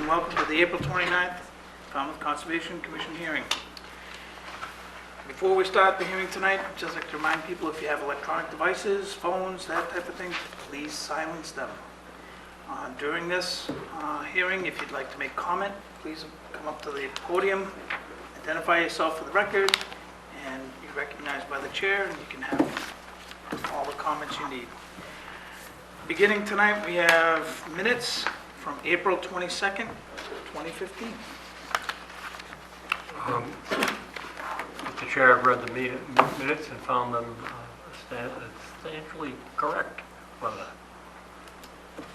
welcome to the April 29th Falmouth Conservation Commission hearing. Before we start the hearing tonight, I'd just like to remind people, if you have electronic devices, phones, that type of thing, please silence them. During this hearing, if you'd like to make comment, please come up to the podium, identify yourself for the record, and you're recognized by the chair, and you can have all the comments you need. Beginning tonight, we have minutes from April 22nd, 2015. Mr. Chair, I've read the minutes and found them substantially correct. Love that.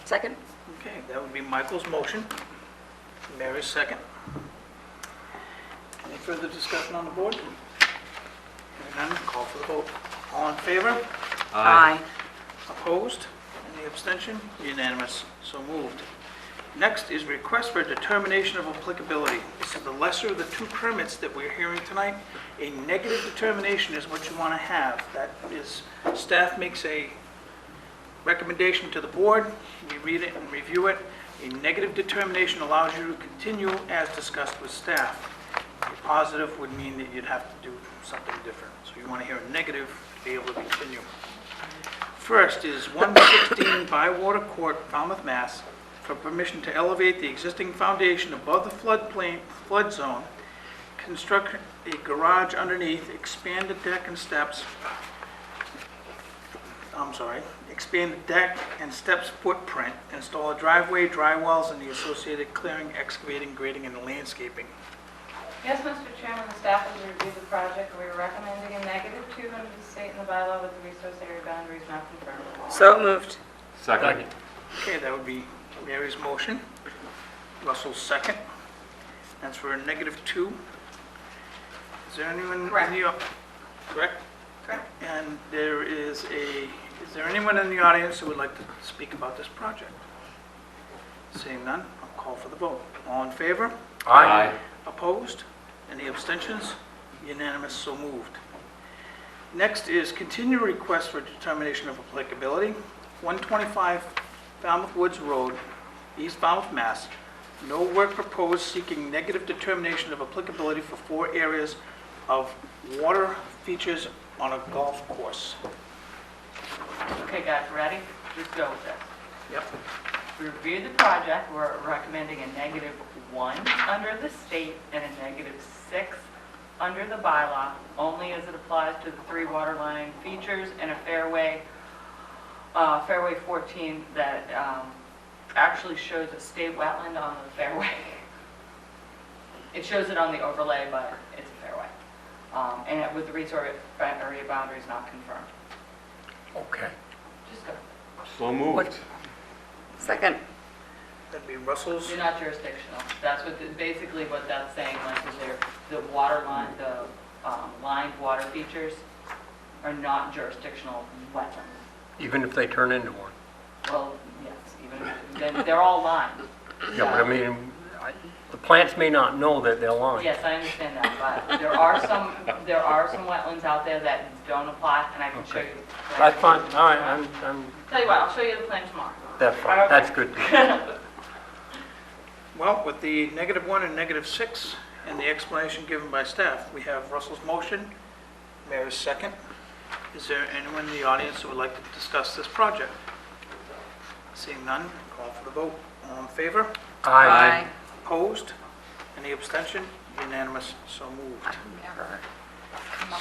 Second. Okay, that would be Michael's motion, Mary's second. Any further discussion on the board? Hearing none, call for the vote. All in favor? Aye. Opposed? Any abstention? Unanimous. So moved. Next is request for determination of applicability. This is the lesser of the two permits that we're hearing tonight. A negative determination is what you want to have. That is, staff makes a recommendation to the board. We read it and review it. A negative determination allows you to continue as discussed with staff. A positive would mean that you'd have to do something different. So you want to hear a negative to be able to continue. First is 116 Bywater Court, Falmouth, Mass., for permission to elevate the existing foundation above the flood zone, construct a garage underneath, expand the deck and steps, expand the deck and steps footprint, install a driveway, dry wells, and the associated clearing, excavating, grading, and landscaping. Yes, Mr. Chairman, the staff has reviewed the project, and we are recommending a -2 under the state and the bylaw with the resource area boundaries not confirmed. So moved. Second. Okay, that would be Mary's motion, Russell's second. That's for a -2. Is there anyone Correct. in the... Correct? Correct. And is there anyone in the audience who would like to speak about this project? Seeing none, I'll call for the vote. All in favor? Aye. Opposed? Any abstentions? Unanimous, so moved. Next is continue request for determination of applicability, 125 Falmouth Woods Road, East Falmouth, Mass. No work proposed, seeking negative determination of applicability for 4 areas of water features on a golf course. Okay, guys, ready? Let's go with this. Yep. We reviewed the project, we're recommending a -1 under the state and a -6 under the bylaw, only as it applies to the 3 water line features and a fairway 14 that actually shows a state wetland on the fairway. It shows it on the overlay, but it's a fairway. And with the resource area boundaries not confirmed. Okay. Just go. So moved. Second. That'd be Russell's. You're not jurisdictional. That's what, basically what that's saying, like, is the water line, the lined water features are not jurisdictional wetlands. Even if they turn into one. Well, yes, then they're all lined. Yeah, but I mean, the plants may not know that they're lined. Yes, I understand that, but there are some wetlands out there that don't apply, and I can show Okay. you. That's fine. All right, I'm Tell you what, I'll show you the plan tomorrow. that's fine. That's good. Well, with the -1 and -6 and the explanation given by staff, we have Russell's motion, Mary's second. Is there anyone in the audience who would like to discuss this project? Seeing none, call for the vote. All in favor? Aye. Opposed? Any abstention? Unanimous, so moved. Never.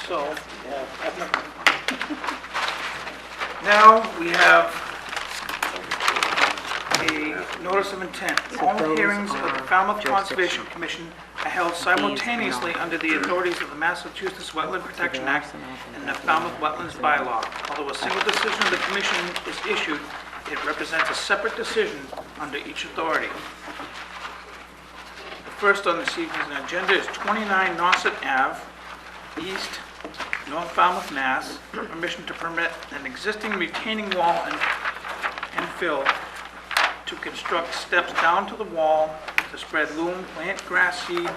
So, now we have a notice of intent. All those hearings of the are Falmouth Conservation jurisdictional. Commission are held simultaneously These are under the authorities of the Massachusetts Wetland Protection Act and the Falmouth Wetlands Bylaw. Although a single decision of the commission is issued, it represents a separate decision under each authority. The first on this evening's agenda is 29 Nauset Ave, East, North Falmouth, Mass. Permission to permit an existing retaining wall and fill to construct steps down to the wall to spread loam, plant grass seed,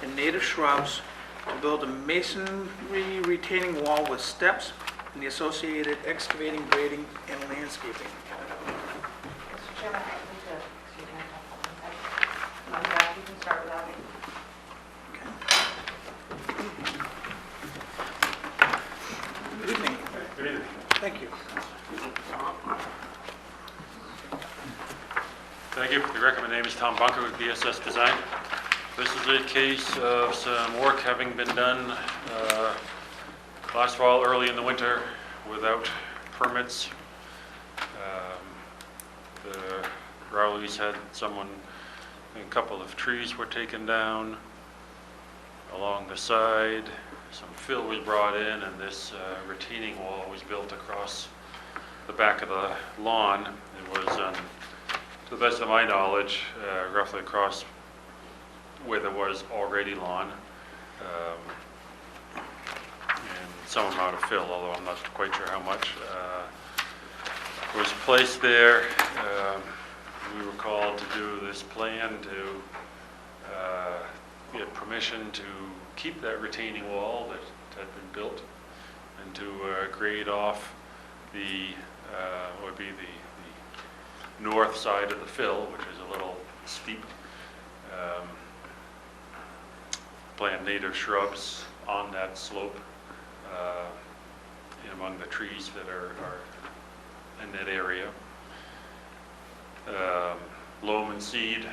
and native shrubs, to build a masonry retaining wall with steps and the associated excavating, grading, and landscaping. Mr. Chairman, I need to, excuse me, I Thank you. The record, my name is Tom Bunker with BSS Design. This is a case of some work having been done last fall, early in the winter, without permits. The Rowleys had a couple of trees were taken down along the side. Some fill was brought in, and this retaining wall was built across the back of the lawn. It was, to the best of my knowledge, roughly across where there was already lawn, and some amount of fill, although I'm not quite sure how much, was placed there. We were called to do this plan to get permission to keep that retaining wall that had been built and to grade off would be the north side of the fill, which is a little steep. Plant native shrubs on that slope among the trees that are in that area. Loam and seed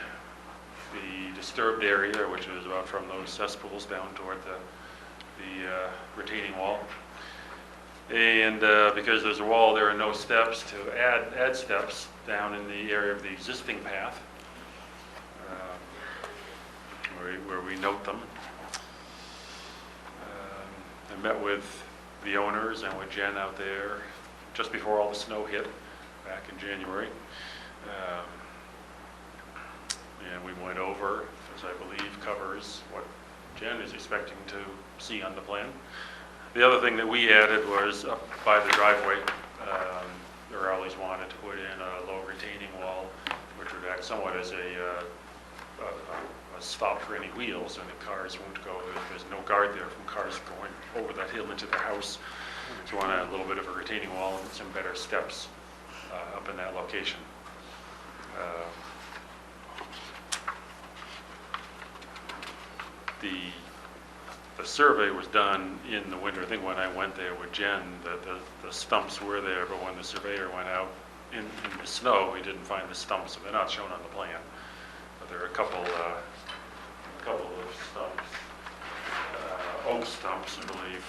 the disturbed area, which is about from those cesspools down toward the retaining wall. And because there's a wall, there are no steps to add steps down in the area of the existing path where we note them. I met with the owners and with Jen out there just before all the snow hit back in January. And we went over, as I believe covers what Jen is expecting to see on the plan. The other thing that we added was up by the driveway. The Rowleys wanted to put in a low retaining wall, which would act somewhat as a stop for any wheels, and the cars won't go. There's no guard there from cars going over that hill into the house. So we want a little bit of a retaining wall and some better steps up in that location. The survey was done in the winter. I think when I went there with Jen, the stumps were there, but when the surveyor went out in the snow, he didn't find the stumps, so they're not shown on the plan. But there are a couple of stumps, oak stumps, I believe.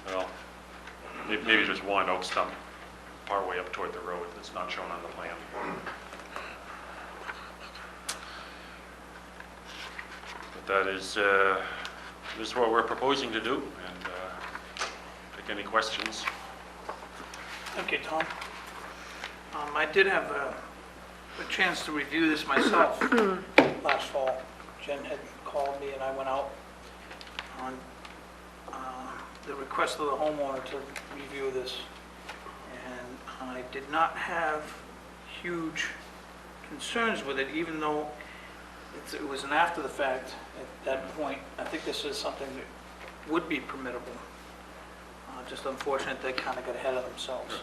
Well, maybe just one oak stump partway up toward the road that's not shown on the plan. But that is this is what we're proposing to do, and take any questions. Okay, Tom. I did have a chance to review this myself last fall. Jen had called me and I went out on the request of the homeowner to review this. And I did not have huge concerns with it, even though it was an after the fact at that point. I think this is something that would be permittable. Just unfortunate they kind of got ahead of themselves.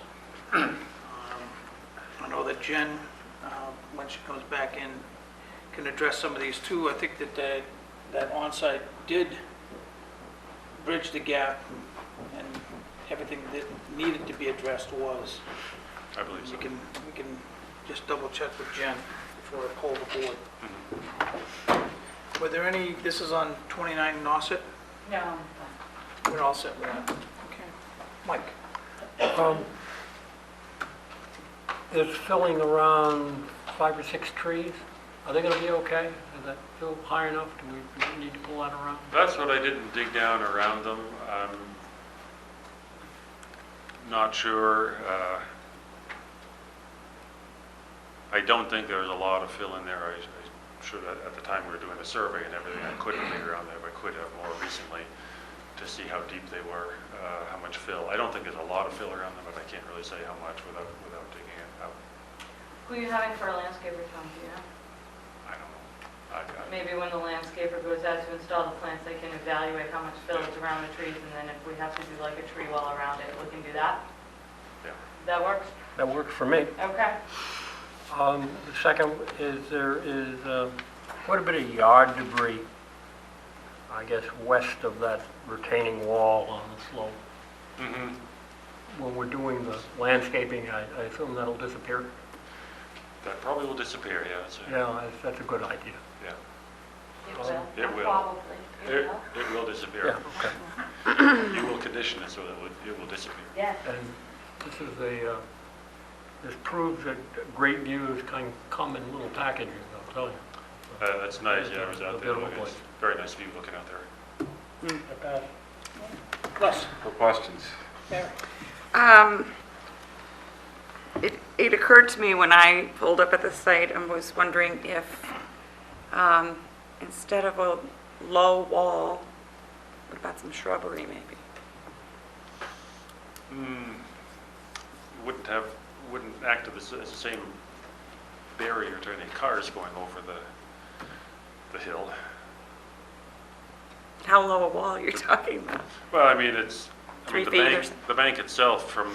I know that Jen, when she comes back in, can address some of these too. I think that that on-site did bridge the gap, and everything that needed to be addressed was. I believe so. We can just double check with Jen before I poll the board. Mm-hmm. Were there any, this is on 29 Nauset? No. We're all set with that. Okay. Mike? There's filling around 5 or 6 trees. Are they going to be okay? Is that fill high enough? Do we need to pull that around? That's what I didn't dig down around them. I'm not sure. I don't think there's a lot of fill in there. I should, at the time we were doing the survey and everything, I couldn't dig around there, but I could have more recently to see how deep they were, how much fill. I don't think there's a lot of fill around them, but I can't really say how much without digging it out. Who are you having for a landscaper, Tom, do you know? I don't know. Maybe when the landscaper goes out to install the plants, they can evaluate how much fill is around the trees, and then if we have to do like a tree wall around it, we can do that? Yeah. That works? That works for me. Okay. The second is there is quite a bit of yard debris, I guess, west of that retaining wall on the slope. Mm-hmm. When we're doing the landscaping, I assume that'll disappear? That probably will disappear, yeah. Yeah, that's a good idea. Yeah. It will. It will. Probably. It will. It will disappear. Yeah, okay. You will condition it so that it will disappear. Yes. And this is this proves that Great Views can come in little packages, I'll tell you. That's nice, yeah, I was out The there. beautiful It's place. very nice view looking out there. Russ? No questions. Mary? It occurred to me when I pulled up at the site and was wondering if, instead of a low wall, what about some shrubbery maybe? Wouldn't act as the same barrier to any cars going over the hill. How low a wall are you talking about? Well, I mean, it's, 3 the feet or bank, so? the bank itself from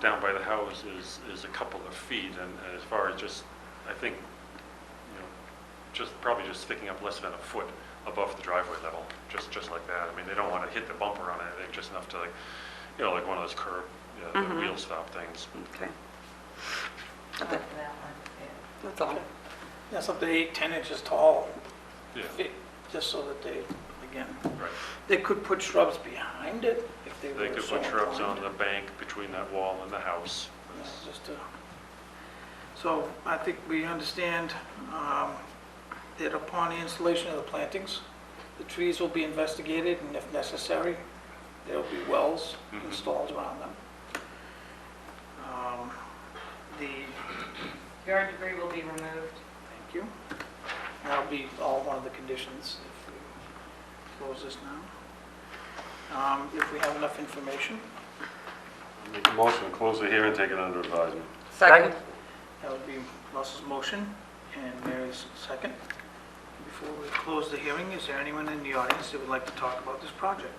down by the house is a couple of feet, and as far as just, I think, probably just sticking up less than a foot above the driveway level, just like that. I mean, they don't want to hit the bumper on anything, just enough to like one of those curb, the wheel stop things. Okay, That one, yeah. that's all. That's up to 8, 10 inches tall, Yeah, just so that they, again, right. they could put shrubs behind it if they They were could so put shrubs on inclined. the bank between that wall and the house. Yeah, just to- So I think we understand that upon the installation of the plantings, the trees will be investigated, and if necessary, there'll be wells Mhm. installed around them. The, Yard debris will be removed. thank you. That'll be all one of the conditions if we close this now. If we have enough information, Make a motion to close the hearing, take it under advisement. Second. that would be Russ's motion and Mary's second. Before we close the hearing, is there anyone in the audience that would like to talk about this project?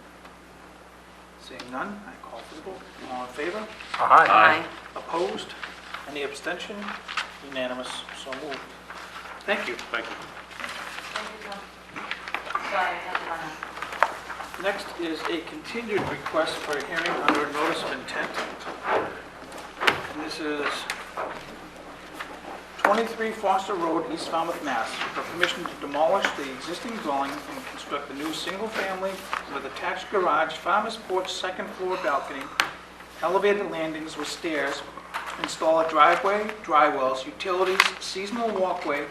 Seeing none, I call for the vote. All in favor? Aye. Opposed? Any abstention? Unanimous, so moved. Thank you. Thank you. Thank you, John. Sorry, I have to run out. Next is a continued request for a hearing under a notice of intent. And this is 23 Foster Road, East Falmouth, Mass. For permission to demolish the existing dwelling and construct a new single-family with attached garage, farmer's porch, second floor balcony, elevated landings with stairs, install a driveway, dry wells, utilities, seasonal walkway,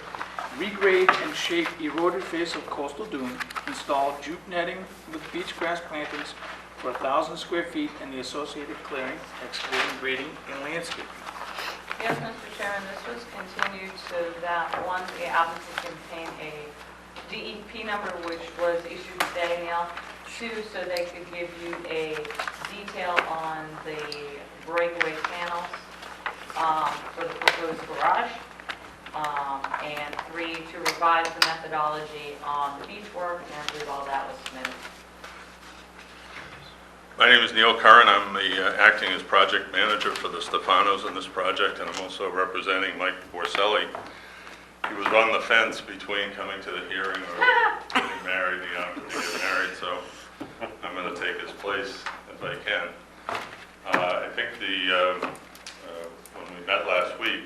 regrade and shape eroded face of coastal dune, install jute netting with beach grass plantings for 1,000 square feet and the associated clearing, excluding grading and landscaping. Yes, Mr. Chairman, this was continued so that one, the applicant can obtain a DEP number, which was issued today, Neil. 2, so they could give you a detail on the breakaway panels for the proposed garage. And 3, to revise the methodology on the beach work, and I believe all that was submitted. My name is Neil Curran. I'm the acting as project manager for the Stefanos in this project, and I'm also representing Mike Borselli. He was on the fence between coming to the hearing or getting married. He opted to get married, so I'm going to take his place if I can. I think when we met last week,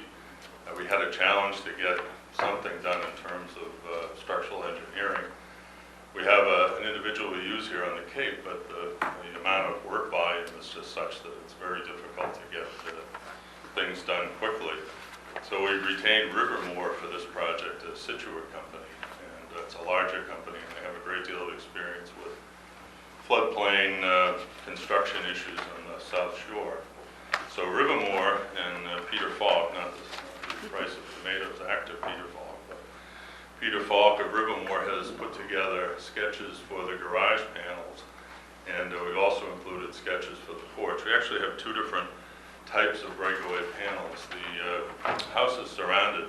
we had a challenge to get something done in terms of structural engineering. We have an individual we use here on the Cape, but the amount of work volume is just such that it's very difficult to get things done quickly. So we retained Rivermore for this project, a Situate company, and it's a larger company, and they have a great deal of experience with floodplain construction issues on the South Shore. So Rivermore and Peter Falk, not the Price of Tomatoes actor Peter Falk, but Peter Falk of Rivermore has put together sketches for the garage panels, and we've also included sketches for the porch. We actually have 2 different types of breakaway panels. The house is surrounded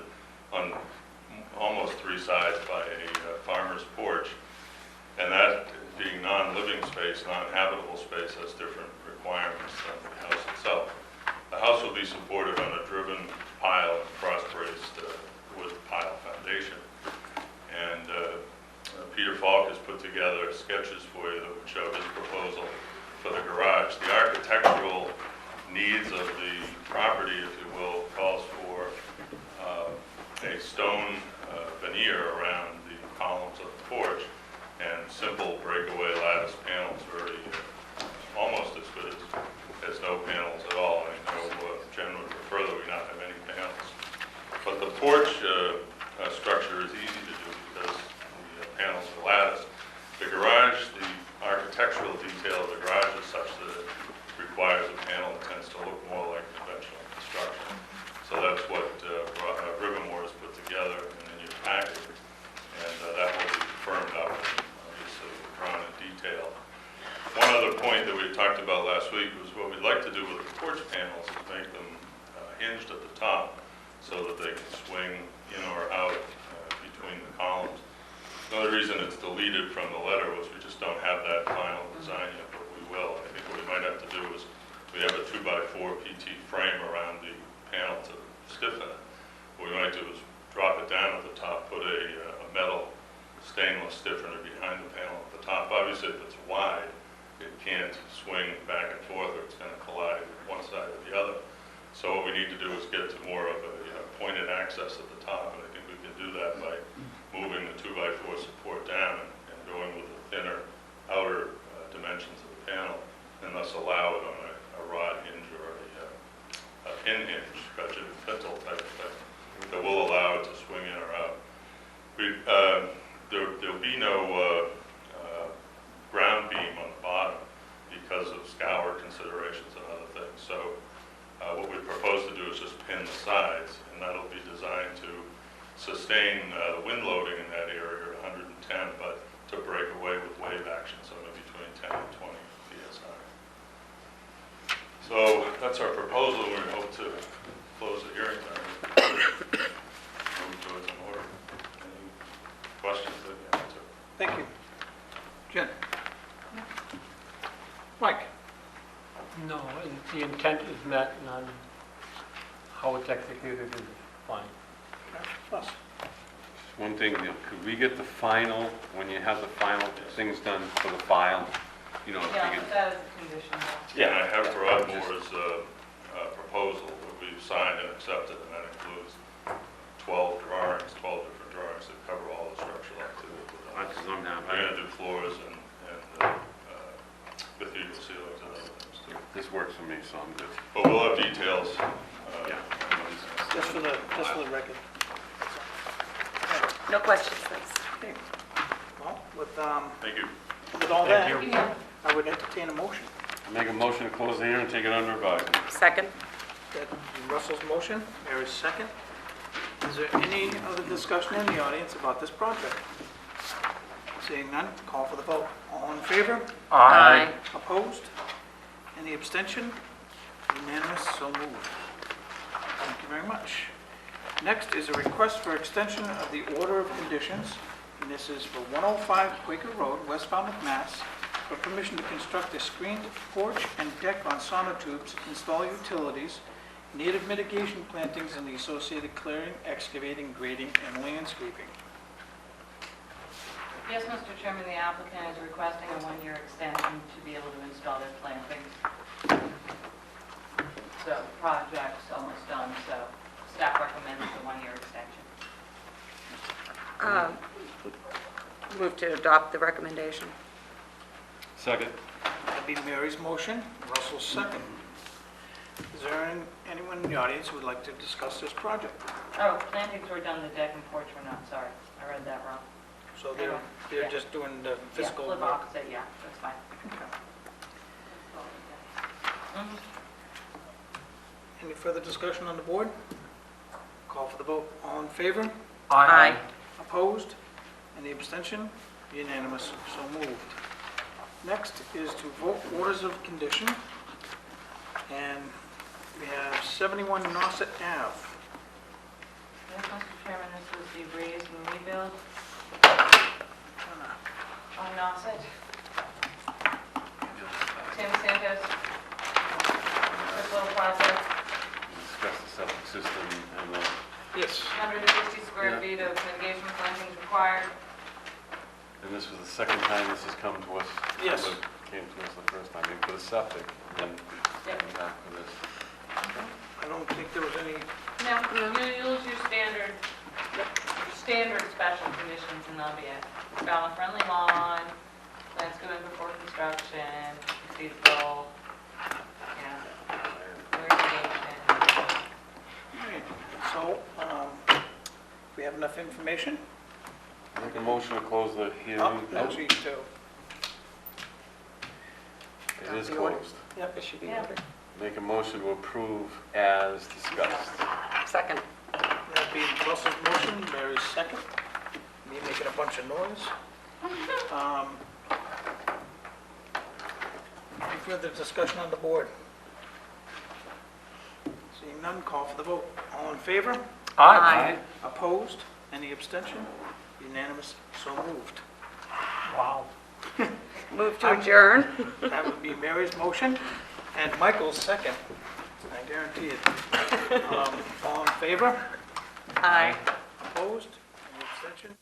on almost 3 sides by a farmer's porch, and that being non-living space, non-habitable space, has different requirements than the house itself. The house will be supported on a driven pile, frost-braced wood pile foundation. And Peter Falk has put together sketches for you that would show his proposal for the garage. The architectural needs of the property, if you will, calls for stone veneer around the columns of the porch and simple breakaway lattice panels, very, almost as good as no panels at all. I know Jen would prefer that we not have any panels. But the porch structure is easy to do because the panels are lattice. The garage, the architectural detail of the garage is such that it requires a panel that tends to look more like conventional construction. So that's what Rivermore has put together in your package, and that will be firmed up, obviously, drawn in detail. One other point that we talked about last week was what we'd like to do with the porch panels is make them hinged at the top so that they can swing in or out between the columns. Another reason it's deleted from the letter was we just don't have that final design yet, but we will. I think what we might have to do is we have a 2x4 PT frame around the panel to stiffen it. What we might do is drop it down at the top, put a metal stainless stiffener behind the panel at the top. Obviously, if it's wide, it can't swing back and forth or it's going to collide one side or the other. So what we need to do is get to more of a pointed access at the top, and I think we can do that by moving the 2x4 support down and going with the thinner outer dimensions of the panel, and thus allow it on a rod hinge or a pin hinge, gudgeon pintle type of thing, that will allow it to swing in or out. There'll be no ground beam on the bottom because of scour considerations and other things. So what we propose to do is just pin the sides, and that'll be designed to sustain the wind loading in that area at 110, but to break away with wave action, somewhere between 10 and 20 psi. So that's our proposal. We hope to close the hearing time. Move to its order. Any questions that you can answer? Thank you. Jen? Mike? No, the intent is met, and how it's executed is fine. Russ? One thing, could we get the final, when you have the final things done for the file, you know, if Yeah, you could, that is a condition. Yeah, I have Broadmoor's proposal that we've signed and accepted, and that includes 12 drawings, 12 different drawings that cover all the structural activity. because I'm not, We're going to do floors and cathedral ceilings and other things too. this works for me, so I'm good. But we'll have details. Yeah. Just for the record. No questions, thanks. Okay. Well, Thank you. with all that, Thank you. I would entertain a motion. Make a motion to close the hearing and take it under advisement. Second? That Russell's motion, Mary's second. Is there any other discussion in the audience about this project? Seeing none, call for the vote. All in favor? Aye. Opposed? Any abstention? Unanimous, so moved. Thank you very much. Next is a request for extension of the order of conditions, and this is for 105 Quaker Road, West Falmouth, Mass, for permission to construct a screened porch and deck on sonotubes, install utilities, native mitigation plantings, and the associated clearing, excavating, grading, and landscaping. Yes, Mr. Chairman, the applicant is requesting a one-year extension to be able to install their plantings. So the project's almost done, so staff recommends the one-year extension. Move to adopt the recommendation. Second. That'd be Mary's motion, Russell's second. Is there anyone in the audience who would like to discuss this project? Oh, plantings were done, the deck and porch were not, sorry. I read that wrong. So Yeah. they're just doing the physical Yeah, flip work? opposite, yeah, that's fine. Mhm. Any further discussion on the board? Call for the vote. All in favor? Aye. Opposed? Any abstention? Unanimous, so moved. Next is to vote orders of condition, and we have 71 Nauset Ave. Yes, Mr. Chairman, this was the raise and rebuild on Nauset. Tim Santos, this little project, Discuss the septic system and the, Yes. 160 square Yeah. feet of mitigation plantings required. and this was the second time this has come to us. Yes. It came to us the first time, for the septic, and then Yep. came back for this. I don't think there was any, No, you'll use your standard standard special conditions, and they'll be a family-friendly lawn, landscaping before construction, seasonal, irrigation. Alright, so, we have enough information? Make a motion to close the Oh, hearing. actually, two. It is The order. closed. Yep, it should be Yeah. ordered. Make a motion to approve as discussed. Second. That being Russell's motion, Mary's second. Me making a bunch of noise. Any further discussion on the board? Seeing none, call for the vote. All in favor? Aye. Opposed? Any abstention? Unanimous, so moved. Wow. Move to adjourn. That would be Mary's motion and Michael's second. I guarantee it. All in favor? Aye. Opposed? Any abstention?